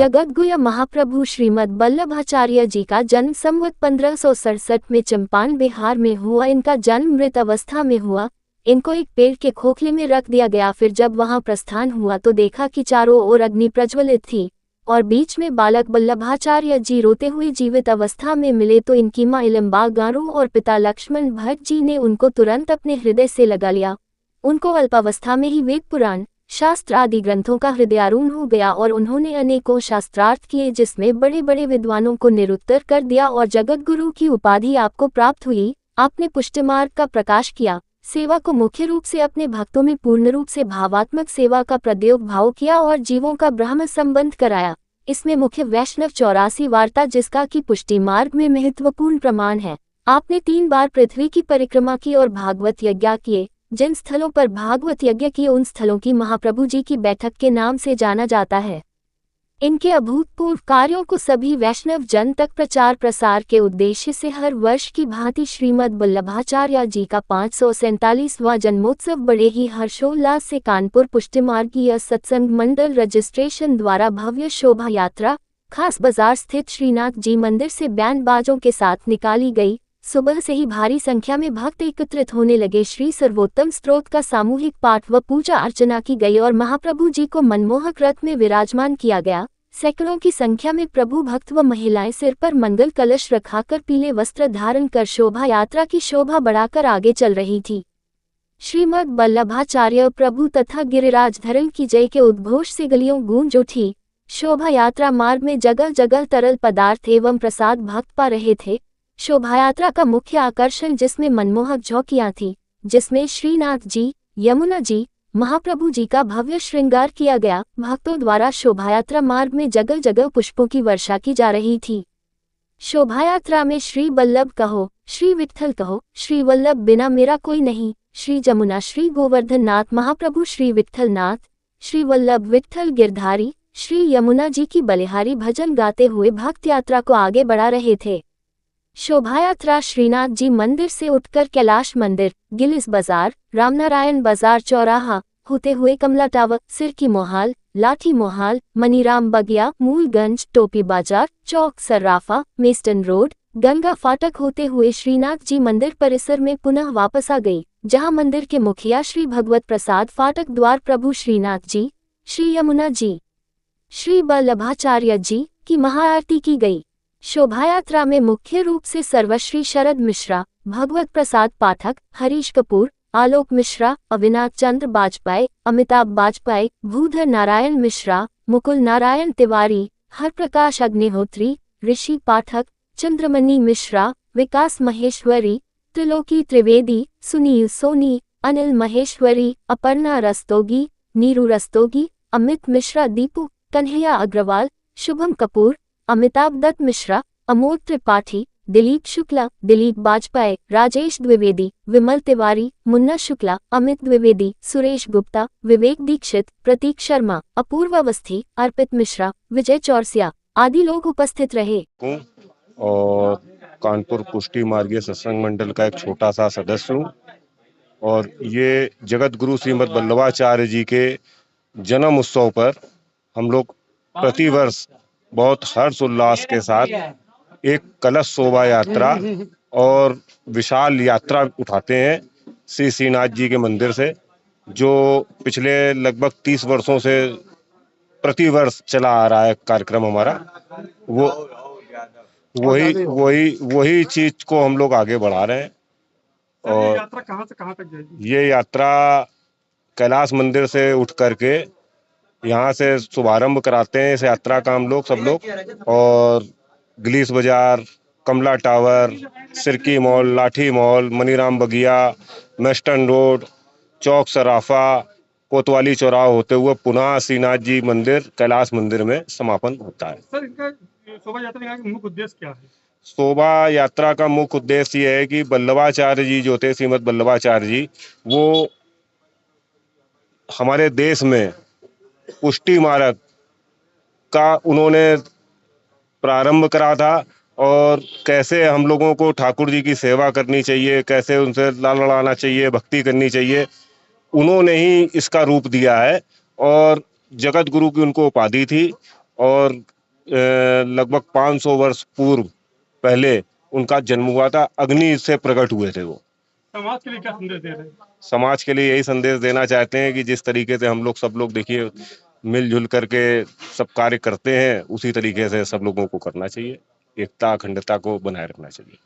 जगद्गुरु महाप्रभु श्रीमद् वल्लभाचार्य जी का जन्म संवत 1567 में चंपारण बिहार में हुआ। इनका जन्म मृत अवस्था में हुआ। इनको एक पेड़ के खोखले में रख दिया गया। फिर जब वहां प्रस्थान हुआ तो देखा कि चारों ओर अग्नि प्रज्वलित थी और बीच में बालक वल्लभाचार्य जी रोते हुए जीवित अवस्था में मिले। तो इनकी मां इलम्बा गारू और पिता लक्ष्मण भट्ट जी ने उनको तुरंत अपने हृदय से लगा लिया। उनको अल्पावस्था में ही वेद पुराण शास्त्र आदि ग्रंथों का हृदयारूढ़ हो गया और उन्होंने अनेकों शास्त्रार्थ किए, जिसमें बड़े बड़े विद्वानों को निरुत्तर कर दिया और जगद्गुरु की उपाधि आपको प्राप्त हुई। आपने पुष्टिमार्ग का प्रकाश किया, सेवा को मुख्य रूप से अपने भक्तों में पूर्ण रूप से भावात्मक सेवा का प्रयोग भाव किया और जीवों का ब्रह्म संबंध कराया। इसमें मुख्य वैष्णव 84 वार्ता जिसका कि पुष्टि मार्ग में महत्वपूर्ण प्रमाण है। आपने 3 बार पृथ्वी की परिक्रमा की और भागवत यज्ञ किए। जिन स्थलों पर भागवत यज्ञ किए उन स्थलों की महाप्रभु जी की बैठक के नाम से जाना जाता है। इनके अभूतपूर्व कार्यों को सभी वैष्णव जन तक प्रचार प्रसार के उद्देश्य से हर वर्ष की भांति श्रीमद् वल्लभाचार्य जी का 547वां जन्मोत्सव बड़े ही हर्षोल्लास से कानपुर पुष्टिमार्गीय सत्संग मंडल रजिस्ट्रेशन द्वारा भव्य शोभा यात्रा खास बाजार स्थित श्रीनाथ जी मंदिर से बैंड बाजों के साथ निकाली गई। सुबह से ही भारी संख्या में भक्त एकत्रित होने लगे। श्री सर्वोत्तम स्तोत्र का सामूहिक पाठ व पूजा अर्चना की गई और महाप्रभु जी को मनमोहक रथ में विराजमान किया गया। सैकड़ों की संख्या में प्रभु भक्त व महिलाएं सिर पर मंगल कलश रखाकर पीले वस्त्र धारण कर शोभा यात्रा की शोभा बढ़ाकर आगे चल रही थी। श्रीमद् वल्लभाचार्य प्रभु तथा गिरिराज धरण की जय के उद्घोष से गलियों गूंज उठी। शोभा यात्रा मार्ग में जगह जगह तरल पदार्थ एवं प्रसाद भक्त पा रहे थे। शोभायात्रा का मुख्य आकर्षण जिसमें मनमोहक झोंकियां थी, जिसमें श्रीनाथ जी, यमुना जी, महाप्रभु जी का भव्य श्रृंगार किया गया। भक्तों द्वारा शोभायात्रा मार्ग में जगह जगह पुष्पों की वर्षा की जा रही थी। शोभायात्रा में श्री वल्लभ कहो, श्री विठ्ठल कहो, श्री वल्लभ बिना मेरा कोई नहीं, श्री जमुना, श्री गोवर्धन नाथ महाप्रभु, श्री विठ्ठल नाथ, श्री वल्लभ विठ्ठल गिरधारी, श्री यमुना जी की बलिहारी भजन गाते हुए भक्त यात्रा को आगे बढ़ा रहे थे। शोभायात्रा श्रीनाथ जी मंदिर से उठकर कैलाश मंदिर, गिलिस बाजार, रामनारायण बाजार चौराहा होते हुए कमला टावर, सिरकी मोहाल, लाठी मोहाल, मनीराम बगिया, मूलगंज, टोपी बाजार, चौक सर्राफा, मेस्टन रोड, गंगा फाटक होते हुए श्रीनाथ जी मंदिर परिसर में पुनः वापस आ गई, जहां मंदिर के मुखिया श्री भगवत प्रसाद फाटक द्वार प्रभु श्रीनाथ जी, श्री यमुना जी, श्री वल्लभाचार्य जी की महाआरती की गई। शोभायात्रा में मुख्य रूप से सर्वश्री शरद मिश्रा, भगवत प्रसाद पाठक, हरीश कपूर, आलोक मिश्रा, अविनाश चंद्र बाजपेयी, अमिताभ बाजपेयी, भूधर नारायण मिश्रा, मुकुल नारायण तिवारी, हरप्रकाश अग्निहोत्री, ऋषि पाठक, चंद्रमणि मिश्रा, विकास महेश्वरी, त्रिलोकी त्रिवेदी, सुनील सोनी, अनिल महेश्वरी, अपर्णा रस्तोगी, नीरू रस्तोगी, अमित मिश्रा, दीपू कन्हैया अग्रवाल, शुभम कपूर, अमिताभ दत्त मिश्रा, अमोद त्रिपाठी, दिलीप शुक्ला, दिलीप बाजपेयी, राजेश द्विवेदी, विमल तिवारी, मुन्ना शुक्ला, अमित द्विवेदी, सुरेश गुप्ता, विवेक दीक्षित, प्रतीक शर्मा, अपूर्व अवस्थी, अर्पित मिश्रा, विजय चौरसिया आदि लोग उपस्थित रहे। और कानपुर पुष्टि मार्गीय सत्संग मंडल का एक छोटा सा सदस्य हूँ और ये जगत गुरु श्रीमद् वल्लभाचार्य जी के जन्म उत्सव पर हम लोग प्रतिवर्ष बहुत हर्ष उल्लास के साथ एक कलश शोभा यात्रा और विशाल यात्रा उठाते हैं श्री श्रीनाथ जी के मंदिर से, जो पिछले लगभग 30 वर्षों से प्रतिवर्ष चला आ रहा है कार्यक्रम हमारा। वो वही चीज को हम लोग आगे बढ़ा रहे हैं। और यात्रा कहाँ से कहाँ तक जाएगी? ये यात्रा कैलाश मंदिर से उठ करके यहाँ से शुभारंभ कराते हैं इस यात्रा का हम लोग सब लोग, और गिलीस बाजार, कमला टावर, सिरकी मॉल, लाठी मॉल, मनीराम बगिया, मेस्टन रोड, चौक सराफा, कोतवाली चौराहा होते हुए पुनः श्रीनाथ जी मंदिर कैलाश मंदिर में समापन होता है। सर, इनका शोभा यात्रा का मुख्य उद्देश्य क्या है? शोभा यात्रा का मुख्य उद्देश्य ये है कि वल्लभाचार्य जी जो थे, श्रीमद् वल्लभाचार्य जी, वो हमारे देश में पुष्टि मार्ग का उन्होंने प्रारंभ करा था और कैसे हम लोगों को ठाकुर जी की सेवा करनी चाहिए, कैसे उनसे लड़ाना चाहिए, भक्ति करनी चाहिए, उन्होंने ही इसका रूप दिया है। और जगत गुरु की उनको उपाधि थी और लगभग 500 वर्ष पूर्व पहले उनका जन्म हुआ था, अग्नि से प्रकट हुए थे वो। समाज के लिए क्या संदेश दे रहे हैं? समाज के लिए यही संदेश देना चाहते हैं कि जिस तरीके से हम लोग सब लोग देखिए मिलजुल करके सब कार्य करते हैं, उसी तरीके से सब लोगों को करना चाहिए, एकता अखंडता को बनाए रखना चाहिए।